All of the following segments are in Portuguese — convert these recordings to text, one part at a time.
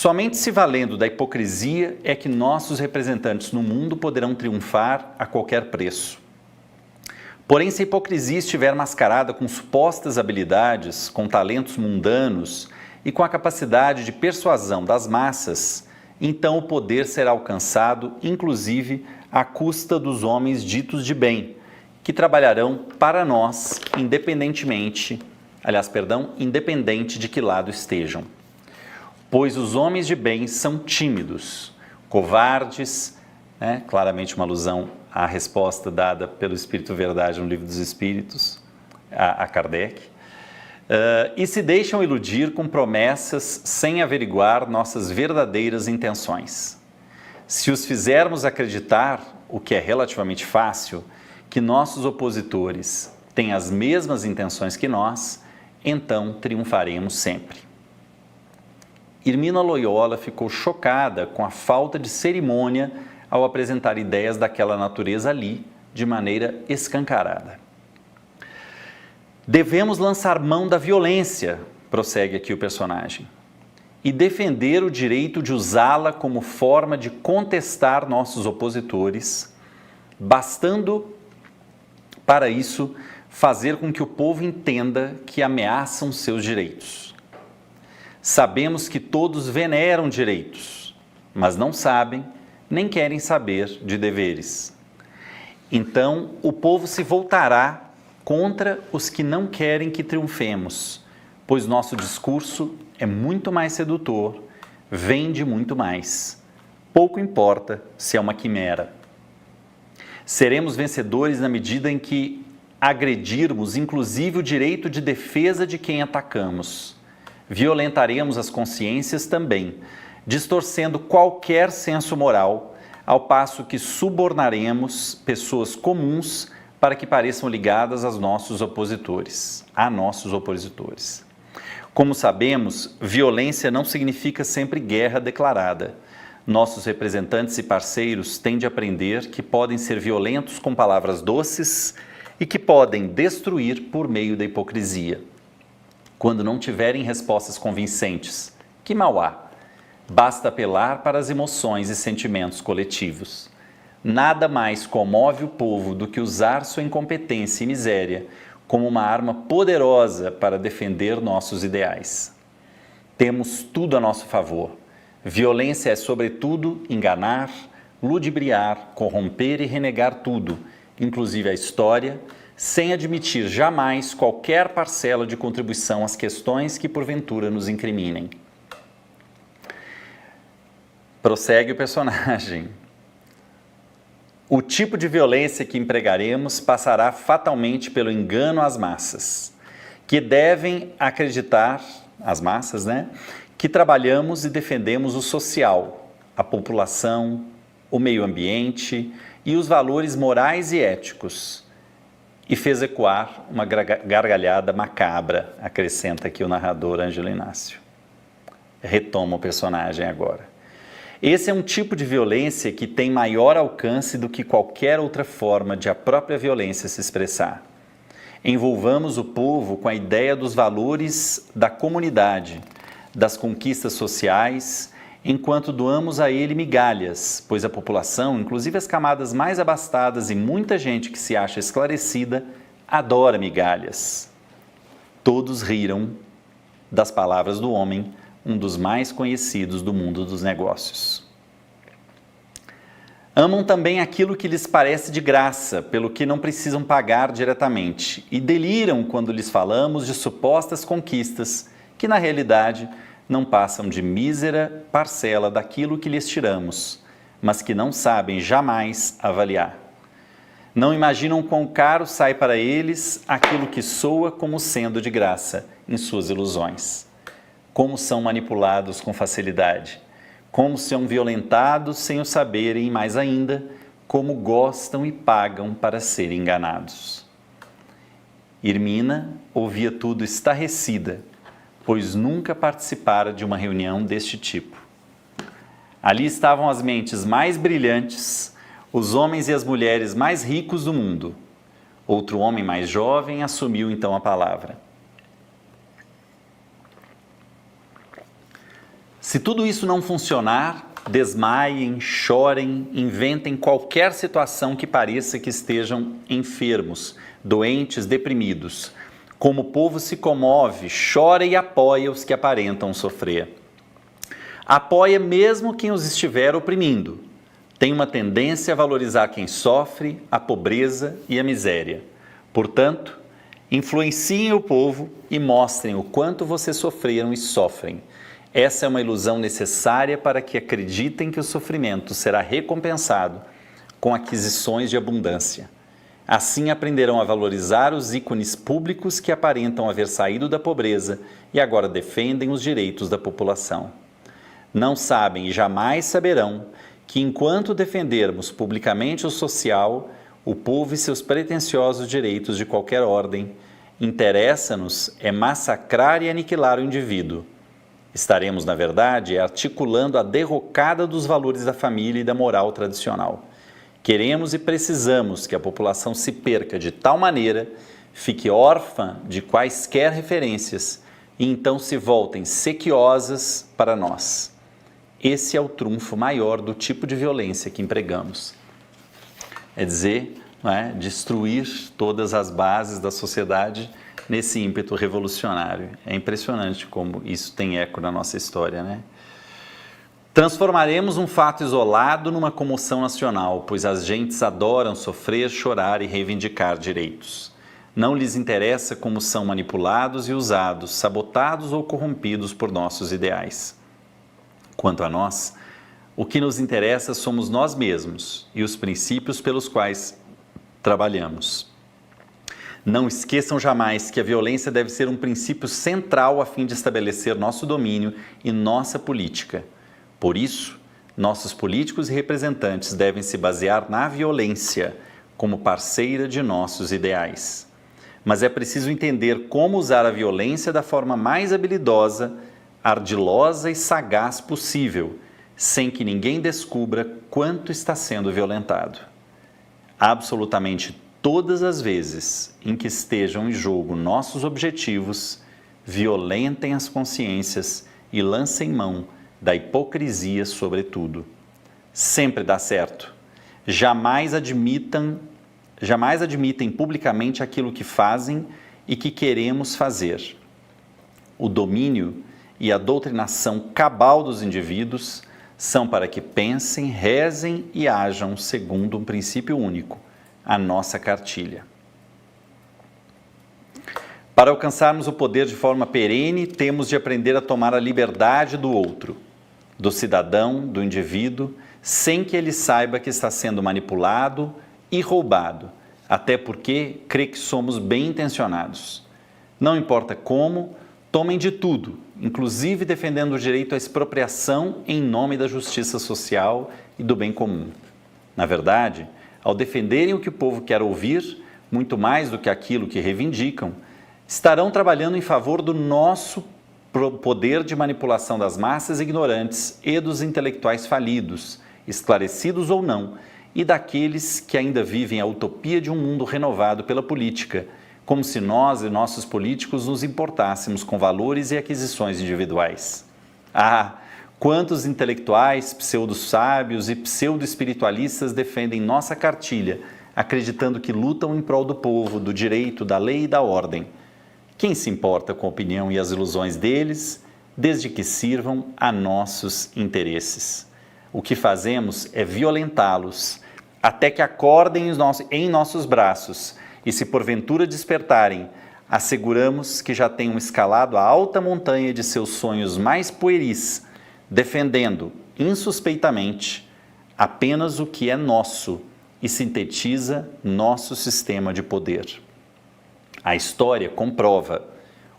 Somente se valendo da hipocrisia é que nossos representantes no mundo poderão triunfar a qualquer preço. Porém, se a hipocrisia estiver mascarada com supostas habilidades, com talentos mundanos e com a capacidade de persuasão das massas, então o poder será alcançado, inclusive, à custa dos homens ditos de bem, que trabalharão para nós, independente de que lado estejam. Pois os homens de bem são tímidos, covardes, claramente uma alusão à resposta dada pelo Espírito Verdade no Livro dos Espíritos, a Kardec, e se deixam iludir com promessas sem averiguar nossas verdadeiras intenções. Se os fizermos acreditar, o que é relativamente fácil, que nossos opositores têm as mesmas intenções que nós, então triunfaremos sempre. Irmina Loyola ficou chocada com a falta de cerimônia ao apresentar ideias daquela natureza ali, de maneira escancarada. Devemos lançar mão da violência, prossegue aqui o personagem, e defender o direito de usá-la como forma de contestar nossos opositores, bastando para isso fazer com que o povo entenda que ameaçam seus direitos. Sabemos que todos veneram direitos, mas não sabem nem querem saber de deveres. Então, o povo se voltará contra os que não querem que triunfemos, pois nosso discurso é muito mais sedutor, vende muito mais. Pouco importa se é uma quimera. Seremos vencedores na medida em que agredirmos, inclusive, o direito de defesa de quem atacamos. Violentaremos as consciências também, distorcendo qualquer senso moral, ao passo que subornaremos pessoas comuns para que pareçam ligadas a nossos opositores. Como sabemos, violência não significa sempre guerra declarada. Nossos representantes e parceiros têm de aprender que podem ser violentos com palavras doces e que podem destruir por meio da hipocrisia. Quando não tiverem respostas convincentes, que mal há? Basta apelar para as emoções e sentimentos coletivos. Nada mais comove o povo do que usar sua incompetência e miséria como uma arma poderosa para defender nossos ideais. Temos tudo a nosso favor. Violência é, sobretudo, enganar, ludibriar, corromper e renegar tudo, inclusive a história, sem admitir jamais qualquer parcela de contribuição às questões que porventura nos incriminem. Prossegue o personagem. O tipo de violência que empregaremos passará fatalmente pelo engano às massas, que devem acreditar, as massas, que trabalhamos e defendemos o social, a população, o meio ambiente e os valores morais e éticos. E fez ecoar uma gargalhada macabra, acrescenta aqui o narrador Ângelo Inácio. Retoma o personagem agora. Esse é um tipo de violência que tem maior alcance do que qualquer outra forma de a própria violência se expressar. Envolvamos o povo com a ideia dos valores da comunidade, das conquistas sociais, enquanto doamos a ele migalhas, pois a população, inclusive as camadas mais abastadas e muita gente que se acha esclarecida, adora migalhas. Todos riram das palavras do homem, um dos mais conhecidos do mundo dos negócios. Amam também aquilo que lhes parece de graça, pelo que não precisam pagar diretamente, e deliram quando lhes falamos de supostas conquistas, que na realidade não passam de mísera parcela daquilo que lhes tiramos, mas que não sabem jamais avaliar. Não imaginam quão caro sai para eles aquilo que soa como sendo de graça em suas ilusões. Como são manipulados com facilidade, como são violentados sem o saberem e, mais ainda, como gostam e pagam para serem enganados. Irmina ouvia tudo estarrecida, pois nunca participara de uma reunião deste tipo. Ali estavam as mentes mais brilhantes, os homens e as mulheres mais ricos do mundo. Outro homem mais jovem assumiu então a palavra. Se tudo isso não funcionar, desmaiem, chorem, inventem qualquer situação que pareça que estejam enfermos, doentes, deprimidos. Como o povo se comove, chora e apoia os que aparentam sofrer. Apoia mesmo quem os estiver oprimindo. Tem uma tendência a valorizar quem sofre, a pobreza e a miséria. Portanto, influenciem o povo e mostrem o quanto vocês sofreram e sofrem. Essa é uma ilusão necessária para que acreditem que o sofrimento será recompensado com aquisições de abundância. Assim aprenderão a valorizar os ícones públicos que aparentam haver saído da pobreza e agora defendem os direitos da população. Não sabem e jamais saberão que enquanto defendermos publicamente o social, o povo e seus pretensiosos direitos de qualquer ordem, interessa-nos é massacrar e aniquilar o indivíduo. Estaremos, na verdade, articulando a derrocada dos valores da família e da moral tradicional. Queremos e precisamos que a população se perca de tal maneira, fique órfã de quaisquer referências e então se voltem sequiosas para nós. Esse é o trunfo maior do tipo de violência que empregamos. É dizer, destruir todas as bases da sociedade nesse ímpeto revolucionário. É impressionante como isso tem eco na nossa história, né? Transformaremos um fato isolado numa comoção nacional, pois as gentes adoram sofrer, chorar e reivindicar direitos. Não lhes interessa como são manipulados e usados, sabotados ou corrompidos por nossos ideais. Quanto a nós, o que nos interessa somos nós mesmos e os princípios pelos quais trabalhamos. Não esqueçam jamais que a violência deve ser um princípio central a fim de estabelecer nosso domínio e nossa política. Por isso, nossos políticos e representantes devem se basear na violência como parceira de nossos ideais. Mas é preciso entender como usar a violência da forma mais habilidosa, ardilosa e sagaz possível, sem que ninguém descubra quanto está sendo violentado. Absolutamente todas as vezes em que estejam em jogo nossos objetivos, violentem as consciências e lancem mão da hipocrisia sobretudo. Sempre dá certo. Jamais admitem publicamente aquilo que fazem e que queremos fazer. O domínio e a doutrinação cabal dos indivíduos são para que pensem, rezem e ajam segundo um princípio único, a nossa cartilha. Para alcançarmos o poder de forma perene, temos de aprender a tomar a liberdade do outro, do cidadão, do indivíduo, sem que ele saiba que está sendo manipulado e roubado, até porque crê que somos bem intencionados. Não importa como, tomem de tudo, inclusive defendendo o direito à expropriação em nome da justiça social e do bem comum. Na verdade, ao defenderem o que o povo quer ouvir, muito mais do que aquilo que reivindicam, estarão trabalhando em favor do nosso poder de manipulação das massas ignorantes e dos intelectuais falidos, esclarecidos ou não, e daqueles que ainda vivem a utopia de um mundo renovado pela política, como se nós e nossos políticos nos importássemos com valores e aquisições individuais. Ah, quantos intelectuais, pseudo-sábios e pseudo-espiritualistas defendem nossa cartilha, acreditando que lutam em prol do povo, do direito, da lei e da ordem. Quem se importa com a opinião e as ilusões deles, desde que sirvam a nossos interesses? O que fazemos é violentá-los, até que acordem em nossos braços, e se porventura despertarem, asseguramos que já tenham escalado a alta montanha de seus sonhos mais pueris, defendendo, insuspeitamente, apenas o que é nosso e sintetiza nosso sistema de poder. A história comprova.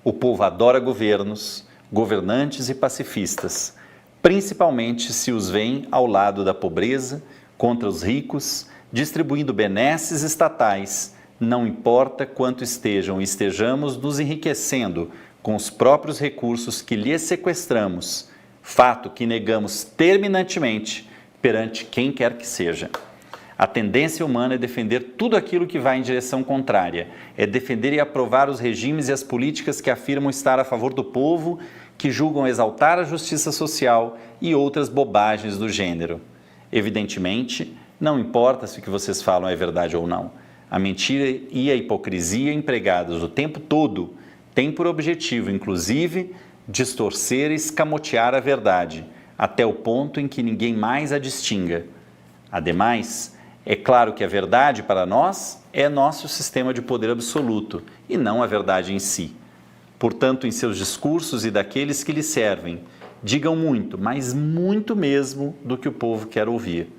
O povo adora governos, governantes e pacifistas, principalmente se os veem ao lado da pobreza, contra os ricos, distribuindo benesses estatais, não importa quanto estejamos nos enriquecendo com os próprios recursos que lhes sequestramos, fato que negamos terminantemente perante quem quer que seja. A tendência humana é defender tudo aquilo que vai em direção contrária, é defender e aprovar os regimes e as políticas que afirmam estar a favor do povo que julgam exaltar a justiça social e outras bobagens do gênero. Evidentemente, não importa se o que vocês falam é verdade ou não. A mentira e a hipocrisia empregadas o tempo todo têm por objetivo, inclusive, distorcer e escamotear a verdade, até o ponto em que ninguém mais a distinga. Ademais, é claro que a verdade para nós é nosso sistema de poder absoluto e não a verdade em si. Portanto, em seus discursos e daqueles que lhe servem, digam muito, mas muito mesmo, do que o povo quer ouvir.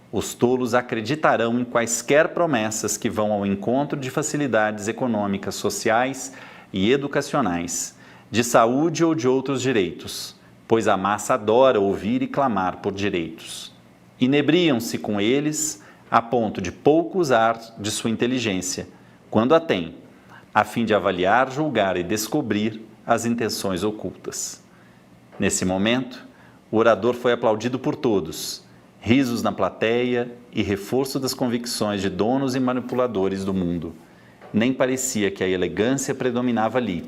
Os tolos acreditarão em quaisquer promessas que vão ao encontro de facilidades econômicas, sociais e educacionais, de saúde ou de outros direitos, pois a massa adora ouvir e clamar por direitos. Inebriam-se com eles a ponto de pouco usar de sua inteligência, quando a tem, a fim de avaliar, julgar e descobrir as intenções ocultas. Nesse momento, o orador foi aplaudido por todos, risos na plateia e reforço das convicções de donos e manipuladores do mundo. Nem parecia que a elegância predominava ali,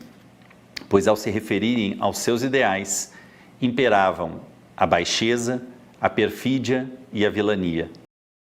pois ao se referirem aos seus ideais, imperavam a baixeza, a perfídia e a vilania.